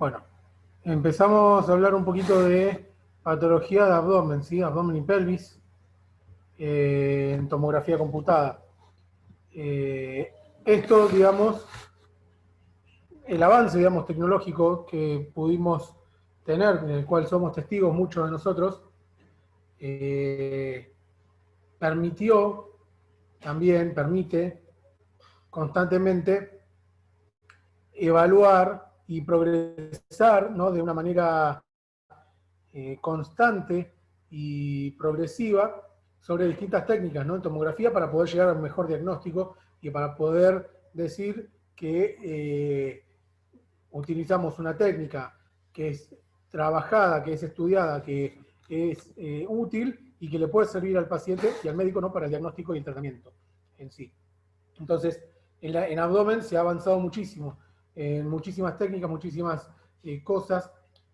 Bueno, empezamos a hablar un poquito de patología de abdomen, ¿sí? Abdomen y pelvis, en tomografía computada. Esto, digamos, el avance, digamos, tecnológico que pudimos tener, en el cual somos testigos muchos de nosotros, permitió, también permite constantemente evaluar y progresar, ¿no?, de una manera constante y progresiva sobre distintas técnicas, ¿no?, en tomografía, para poder llegar a un mejor diagnóstico y para poder decir que utilizamos una técnica que es trabajada, que es estudiada, que es útil y que le puede servir al paciente y al médico, ¿no?, para el diagnóstico y el tratamiento en sí. Entonces, en abdomen se ha avanzado muchísimo, en muchísimas técnicas, muchísimas cosas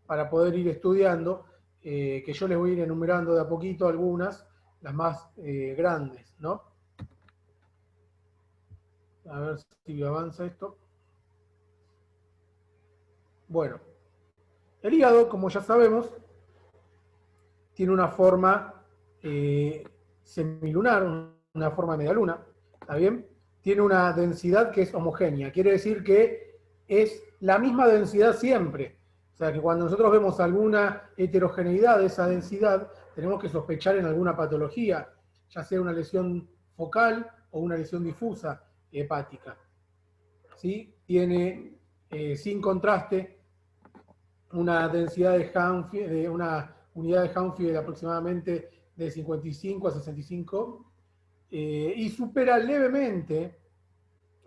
para poder ir estudiando, que yo les voy a ir enumerando de a poquito algunas, las más grandes, ¿no? A ver si avanza esto. Bueno, el hígado, como ya sabemos, tiene una forma semilunar, una forma media luna, ¿está bien? Tiene una densidad que es homogénea, quiere decir que es la misma densidad siempre. O sea, que cuando nosotros vemos alguna heterogeneidad de esa densidad, tenemos que sospechar en alguna patología, ya sea una lesión focal o una lesión difusa hepática. ¿Sí? Tiene, sin contraste, una densidad de Hanfield, una unidad de Hanfield de aproximadamente de 55 a 65, y supera levemente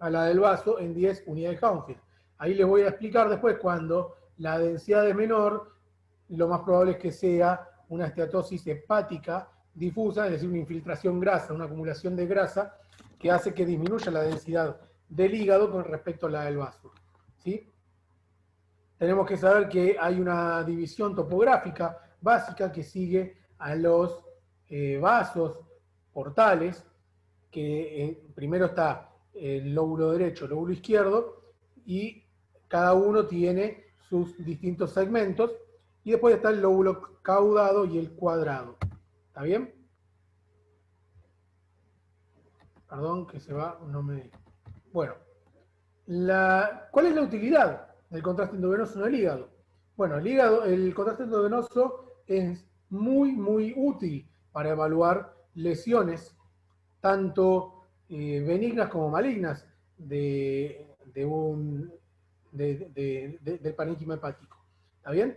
a la del vaso en 10 unidades de Hanfield. Ahí les voy a explicar después, cuando la densidad es menor, lo más probable es que sea una esteatosis hepática difusa, es decir, una infiltración grasa, una acumulación de grasa que hace que disminuya la densidad del hígado con respecto a la del vaso, ¿sí? Tenemos que saber que hay una división topográfica básica que sigue a los vasos portales, que primero está el lóbulo derecho, el lóbulo izquierdo, y cada uno tiene sus distintos segmentos, y después está el lóbulo caudado y el cuadrado. ¿Está bien? Perdón, que se va, no me... Bueno, ¿cuál es la utilidad del contraste endovenoso en el hígado? Bueno, el contraste endovenoso es muy útil para evaluar lesiones, tanto benignas como malignas, del parénquima hepático. ¿Está bien?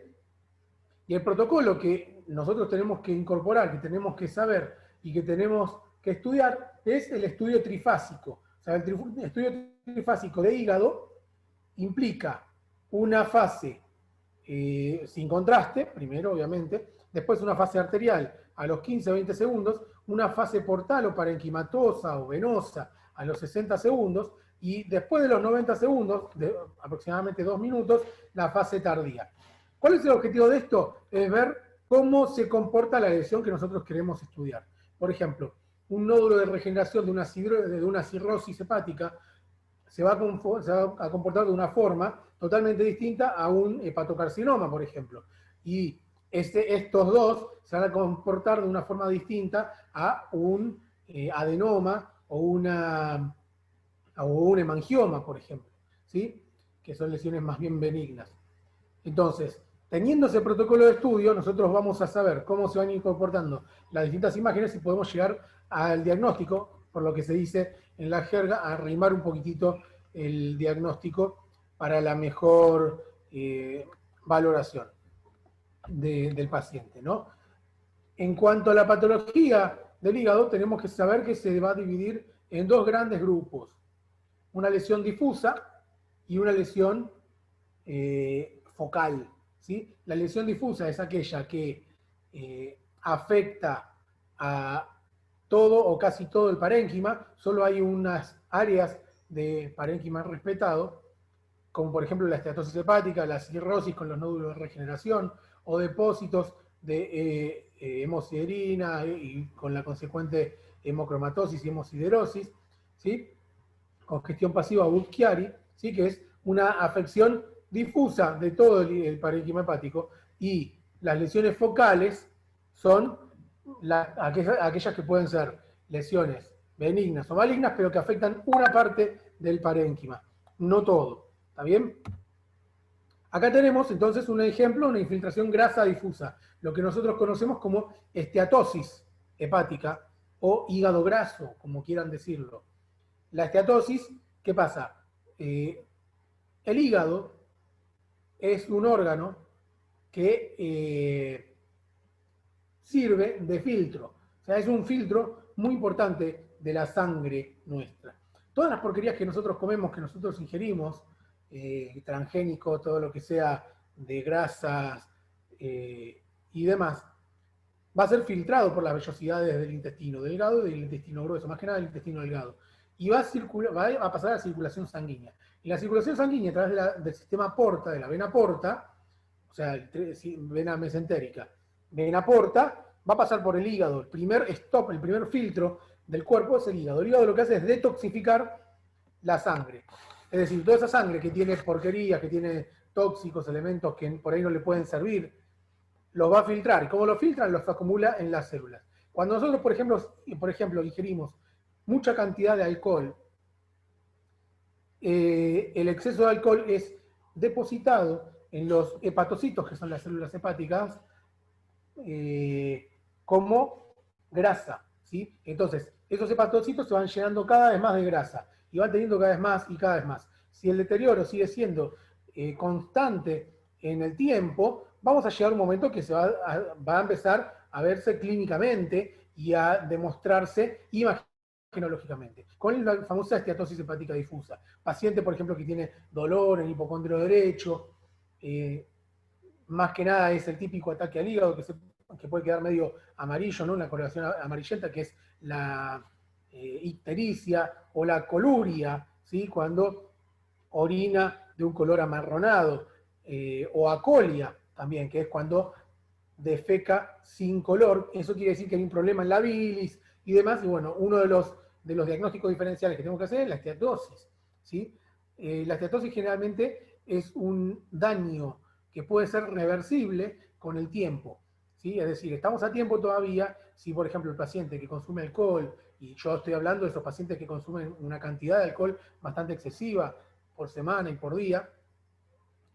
Y el protocolo que nosotros tenemos que incorporar, que tenemos que saber y que tenemos que estudiar es el estudio trifásico. O sea, el estudio trifásico de hígado implica una fase sin contraste, primero obviamente, después una fase arterial a los 15 o 20 segundos, una fase portal o parenquimatosa o venosa a los 60 segundos, y después de los 90 segundos, de aproximadamente 2 minutos, la fase tardía. ¿Cuál es el objetivo de esto? Es ver cómo se comporta la lesión que nosotros queremos estudiar. Por ejemplo, un nódulo de regeneración de una cirrosis hepática se va a comportar de una forma totalmente distinta a un hepatocarcinoma, por ejemplo. Y estos dos se van a comportar de una forma distinta a un adenoma o un hemangioma, por ejemplo, ¿sí? Que son lesiones más bien benignas. Entonces, teniendo ese protocolo de estudio, nosotros vamos a saber cómo se van a ir comportando las distintas imágenes y podemos llegar al diagnóstico, por lo que se dice en la jerga, a arrimar un poquitito el diagnóstico para la mejor valoración del paciente, ¿no? En cuanto a la patología del hígado, tenemos que saber que se va a dividir en dos grandes grupos: una lesión difusa y una lesión focal, ¿sí? La lesión difusa es aquella que afecta a todo o casi todo el parénquima. Solo hay unas áreas de parénquima respetado, como por ejemplo la esteatosis hepática, la cirrosis con los nódulos de regeneración, o depósitos de hemosiderina y con la consecuente hemocromatosis y hemosiderosis, ¿sí? Congestión pasiva Budd-Chiari, ¿sí? Que es una afección difusa de todo el parénquima hepático, y las lesiones focales son aquellas que pueden ser lesiones benignas o malignas, pero que afectan una parte del parénquima, no todo. ¿Está bien? Acá tenemos entonces un ejemplo, una infiltración grasa difusa, lo que nosotros conocemos como esteatosis hepática o hígado graso, como quieran decirlo. La esteatosis, ¿qué pasa? El hígado es un órgano que sirve de filtro. O sea, es un filtro muy importante de la sangre nuestra. Todas las porquerías que nosotros comemos, que nosotros ingerimos, transgénico, todo lo que sea de grasas y demás, va a ser filtrado por las vellosidades del intestino delgado y del intestino grueso, más que nada del intestino delgado. Y va a pasar a la circulación sanguínea. Y la circulación sanguínea a través del sistema porta, de la vena porta, o sea, vena mesentérica, vena porta, va a pasar por el hígado. El primer stop, el primer filtro del cuerpo es el hígado. El hígado lo que hace es detoxificar la sangre. Es decir, toda esa sangre que tiene porquerías, que tiene tóxicos, elementos que por ahí no le pueden servir, los va a filtrar. ¿Y cómo lo filtran? Los acumula en las células. Cuando nosotros, por ejemplo ingerimos mucha cantidad de alcohol, el exceso de alcohol es depositado en los hepatocitos, que son las células hepáticas, como grasa, ¿sí? Entonces, esos hepatocitos se van llenando cada vez más de grasa y van teniendo cada vez más y cada vez más. Si el deterioro sigue siendo constante en el tiempo, vamos a llegar a un momento que va a empezar a verse clínicamente y a demostrarse imagenológicamente, con la famosa esteatosis hepática difusa. Paciente, por ejemplo, que tiene dolor en hipocondrio derecho, más que nada es el típico ataque al hígado que puede quedar medio amarillo, ¿no? Una coloración amarillenta, que es la ictericia o la coluria, ¿sí? Cuando orina de un color amarronado, o acolia también, que es cuando defeca sin color. Eso quiere decir que hay un problema en la bilis y demás. Y bueno, uno de los diagnósticos diferenciales que tenemos que hacer es la esteatosis, ¿sí? La esteatosis generalmente es un daño que puede ser reversible con el tiempo, ¿sí? Es decir, estamos a tiempo todavía si, por ejemplo, el paciente que consume alcohol, y yo estoy hablando de esos pacientes que consumen una cantidad de alcohol bastante excesiva por semana y por día,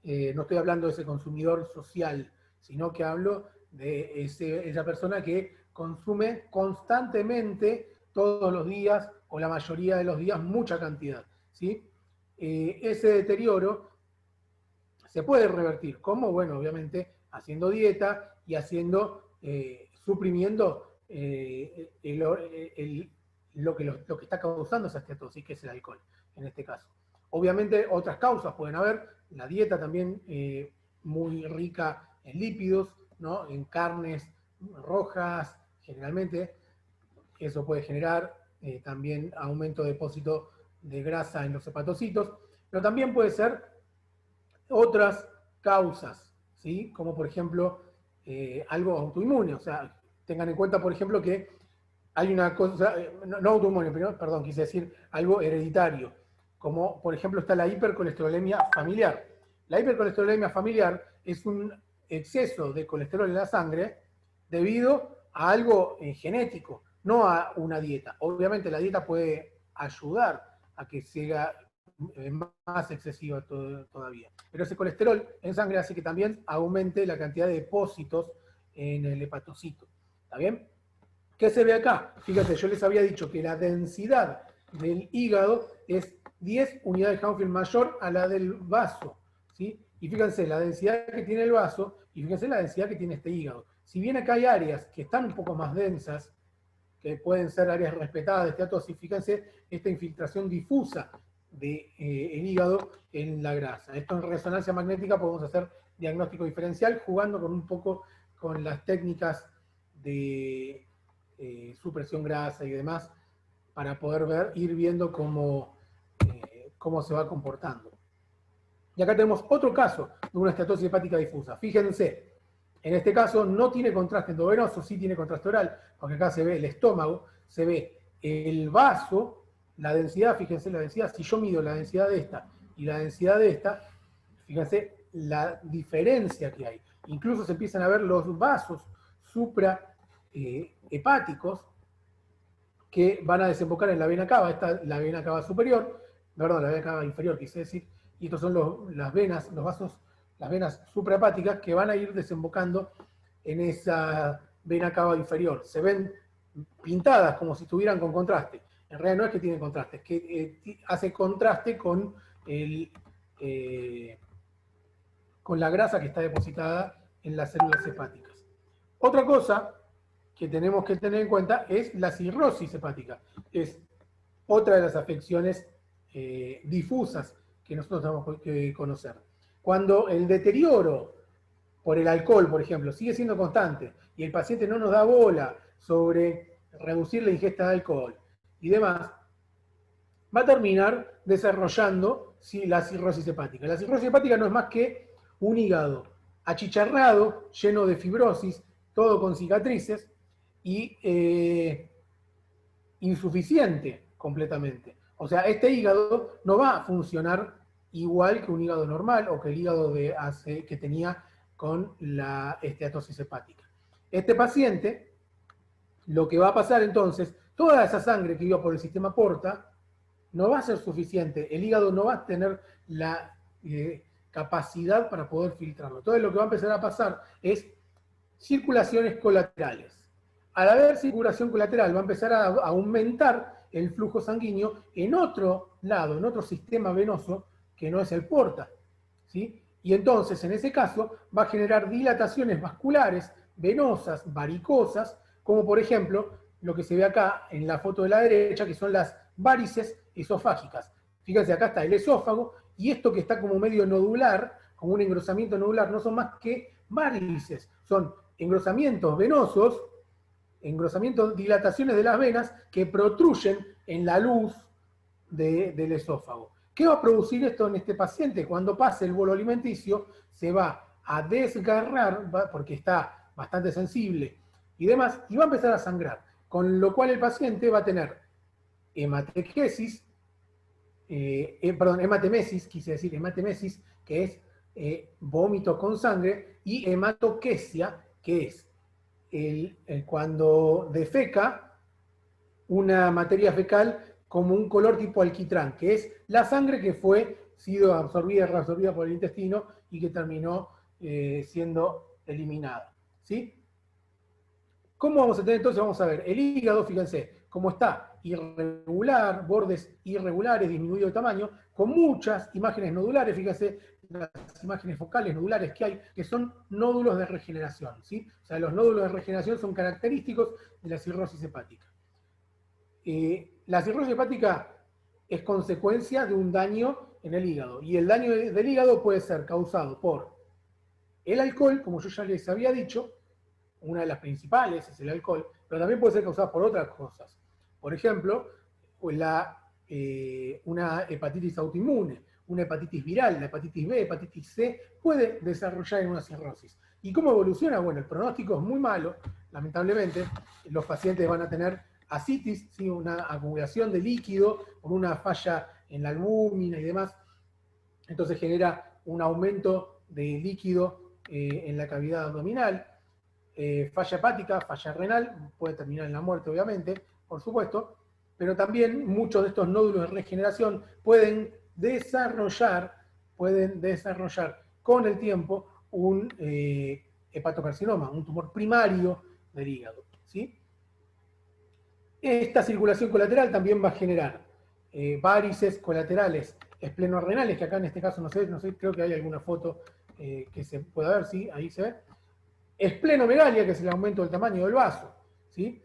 no estoy hablando de ese consumidor social, sino que hablo de esa persona que consume constantemente todos los días o la mayoría de los días mucha cantidad, ¿sí? Ese deterioro se puede revertir. ¿Cómo? Bueno, obviamente haciendo dieta y suprimiendo lo que está causando esa esteatosis, que es el alcohol, en este caso. Obviamente otras causas pueden haber, la dieta también muy rica en lípidos, ¿no? En carnes rojas, generalmente, eso puede generar también aumento de depósito de grasa en los hepatocitos, pero también puede ser otras causas, ¿sí? Como por ejemplo algo autoinmune, o sea, tengan en cuenta, por ejemplo, que hay una cosa, no autoinmune, perdón, quise decir algo hereditario, como por ejemplo está la hipercolesterolemia familiar. La hipercolesterolemia familiar es un exceso de colesterol en la sangre debido a algo genético, no a una dieta. Obviamente la dieta puede ayudar a que sea más excesiva todavía. Pero ese colesterol en sangre hace que también aumente la cantidad de depósitos en el hepatocito. ¿Está bien? ¿Qué se ve acá? Fíjate, yo les había dicho que la densidad del hígado es 10 unidades de Hounsfield mayor a la del vaso, ¿sí? Y fíjense la densidad que tiene el vaso y fíjense la densidad que tiene este hígado. Si bien acá hay áreas que están un poco más densas, que pueden ser áreas respetadas de esteatosis, fíjense esta infiltración difusa del hígado en la grasa. Esto en resonancia magnética podemos hacer diagnóstico diferencial jugando con un poco con las técnicas de supresión grasa y demás para poder ir viendo cómo se va comportando. Y acá tenemos otro caso de una esteatosis hepática difusa. Fíjense, en este caso no tiene contraste endovenoso, sí tiene contraste oral, porque acá se ve el estómago, se ve el vaso, la densidad, fíjense la densidad, si yo mido la densidad de esta y la densidad de esta, Fíjense la diferencia que hay. Incluso se empiezan a ver los vasos suprahepáticos que van a desembocar en la vena cava. Esta es la vena cava superior, perdón, la vena cava inferior, quise decir, y estos son las venas, los vasos, las venas suprahepáticas que van a ir desembocando en esa vena cava inferior. Se ven pintadas como si estuvieran con contraste. En realidad no es que tienen contraste, es que hace contraste con con la grasa que está depositada en las células hepáticas. Otra cosa que tenemos que tener en cuenta es la cirrosis hepática. Es otra de las afecciones difusas que nosotros tenemos que conocer. Cuando el deterioro por el alcohol, por ejemplo, sigue siendo constante y el paciente no nos da bola sobre reducir la ingesta de alcohol y demás, va a terminar desarrollando la cirrosis hepática. La cirrosis hepática no es más que un hígado achicharrado, lleno de fibrosis, todo con cicatrices y insuficiente completamente. O sea, este hígado no va a funcionar igual que un hígado normal o que el hígado que tenía con la esteatosis hepática. Este paciente, lo que va a pasar entonces, toda esa sangre que iba por el sistema porta, no va a ser suficiente. El hígado no va a tener la capacidad para poder filtrarlo. Entonces lo que va a empezar a pasar es circulaciones colaterales. Al haber circulación colateral va a empezar a aumentar el flujo sanguíneo en otro lado, en otro sistema venoso que no es el porta, ¿sí? Y entonces en ese caso va a generar dilataciones vasculares, venosas, varicosas, como por ejemplo lo que se ve acá en la foto de la derecha, que son las varices esofágicas. Fíjense, acá está el esófago, y esto que está como medio nodular, como un engrosamiento nodular, no son más que varices, son engrosamientos venosos, engrosamientos, dilataciones de las venas que protruyen en la luz del esófago. ¿Qué va a producir esto en este paciente? Cuando pase el bolo alimenticio, se va a desgarrar, porque está bastante sensible y demás, y va a empezar a sangrar, con lo cual el paciente va a tener hematemesis, quise decir hematemesis, que es vómito con sangre, y hematoquesia, que es cuando defeca una materia fecal como un color tipo alquitrán, que es la sangre que sido absorbida y reabsorbida por el intestino y que terminó siendo eliminada. ¿Sí? ¿Cómo vamos a tener entonces? Vamos a ver, el hígado, fíjense, cómo está irregular, bordes irregulares, disminuido de tamaño, con muchas imágenes nodulares, fíjense las imágenes focales nodulares que hay, que son nódulos de regeneración, ¿sí? O sea, los nódulos de regeneración son característicos de la cirrosis hepática. La cirrosis hepática es consecuencia de un daño en el hígado, y el daño del hígado puede ser causado por el alcohol, como yo ya les había dicho, una de las principales es el alcohol, pero también puede ser causada por otras cosas. Por ejemplo, una hepatitis autoinmune, una hepatitis viral, la hepatitis B, hepatitis C, puede desarrollar en una cirrosis. ¿Y cómo evoluciona? Bueno, el pronóstico es muy malo, lamentablemente. Los pacientes van a tener ascitis, ¿sí? Una acumulación de líquido con una falla en la albúmina y demás. Entonces genera un aumento de líquido en la cavidad abdominal. Falla hepática, falla renal, puede terminar en la muerte obviamente, por supuesto, pero también muchos de estos nódulos de regeneración pueden desarrollar con el tiempo un hepatocarcinoma, un tumor primario del hígado, ¿sí? Esta circulación colateral también va a generar varices colaterales esplenorrenales, que acá en este caso no sé, creo que hay alguna foto que se pueda ver, ¿sí? Ahí se ve. Esplenomegalia, que es el aumento del tamaño del vaso, ¿sí?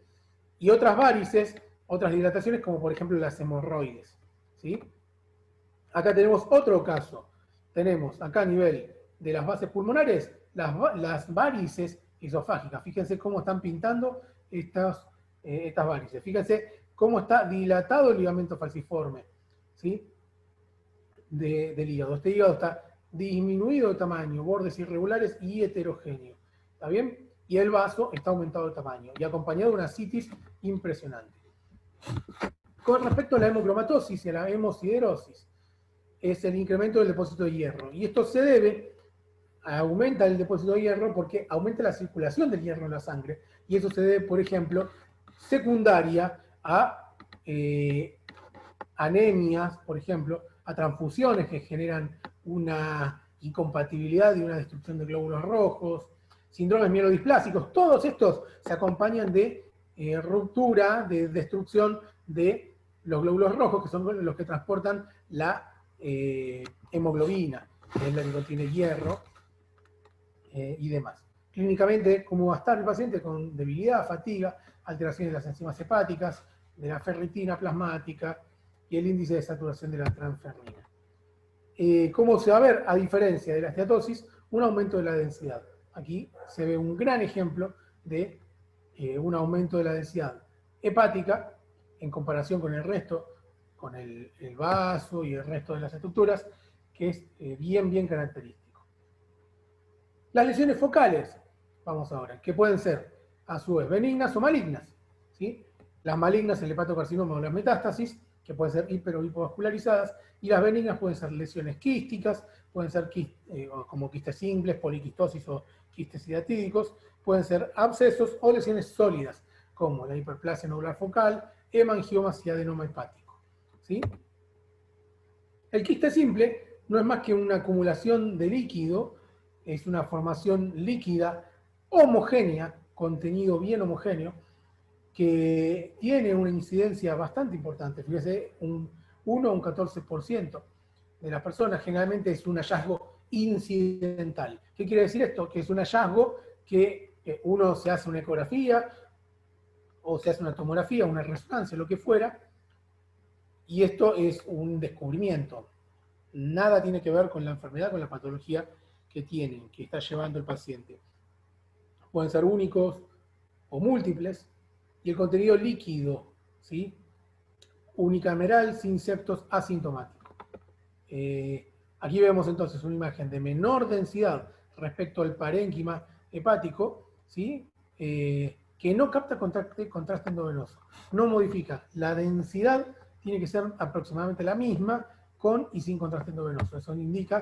Y otras varices, otras dilataciones, como por ejemplo las hemorroides, ¿sí? Acá tenemos otro caso. Tenemos acá a nivel de las bases pulmonares las varices esofágicas. Fíjense cómo están pintando estas varices. Fíjense cómo está dilatado el ligamento falciforme, ¿sí? Del hígado. Este hígado está disminuido de tamaño, bordes irregulares y heterogéneo. ¿Está bien? Y el vaso está aumentado de tamaño y acompañado de una ascitis impresionante. Con respecto a la hemocromatosis y a la hemosiderosis, es el incremento del depósito de hierro. Y esto se debe, aumenta el depósito de hierro porque aumenta la circulación del hierro en la sangre. Y eso se debe, por ejemplo, secundaria a anemias, por ejemplo, a transfusiones que generan una incompatibilidad y una destrucción de glóbulos rojos, síndromes mielodisplásicos. Todos estos se acompañan de ruptura, de destrucción de los glóbulos rojos, que son los que transportan la hemoglobina, que es la que contiene hierro y demás. Clínicamente, ¿cómo va a estar el paciente? Con debilidad, fatiga, alteraciones de las enzimas hepáticas, de la ferritina plasmática y el índice de saturación de la transferrina. ¿Cómo se va a ver? A diferencia de la esteatosis, un aumento de la densidad. Aquí se ve un gran ejemplo de un aumento de la densidad hepática en comparación con el resto, con el vaso y el resto de las estructuras, que es bien característico. Las lesiones focales, vamos ahora, que pueden ser a su vez benignas o malignas, ¿sí? Las malignas, el hepatocarcinoma o las metástasis, que pueden ser hiper o hipovascularizadas, y las benignas pueden ser lesiones quísticas, pueden ser como quistes simples, poliquistosis o quistes hidatídicos, pueden ser abscesos o lesiones sólidas, como la hiperplasia nodular focal, hemangiomas y adenoma hepático, ¿sí? El quiste simple no es más que una acumulación de líquido, es una formación líquida homogénea, contenido bien homogéneo, que tiene una incidencia bastante importante. Fíjese, un 1 o un 14% de las personas. Generalmente es un hallazgo incidental. ¿Qué quiere decir esto? Que es un hallazgo que uno se hace una ecografía o se hace una tomografía, una resonancia, lo que fuera, y esto es un descubrimiento. Nada tiene que ver con la enfermedad, con la patología que tiene, que está llevando el paciente. Pueden ser únicos o múltiples, y el contenido líquido, ¿sí? Unicameral, sin septos, asintomático. Aquí vemos entonces una imagen de menor densidad respecto al parénquima hepático, ¿sí? Que no capta contraste endovenoso, no modifica. La densidad tiene que ser aproximadamente la misma, con y sin contraste endovenoso. Eso indica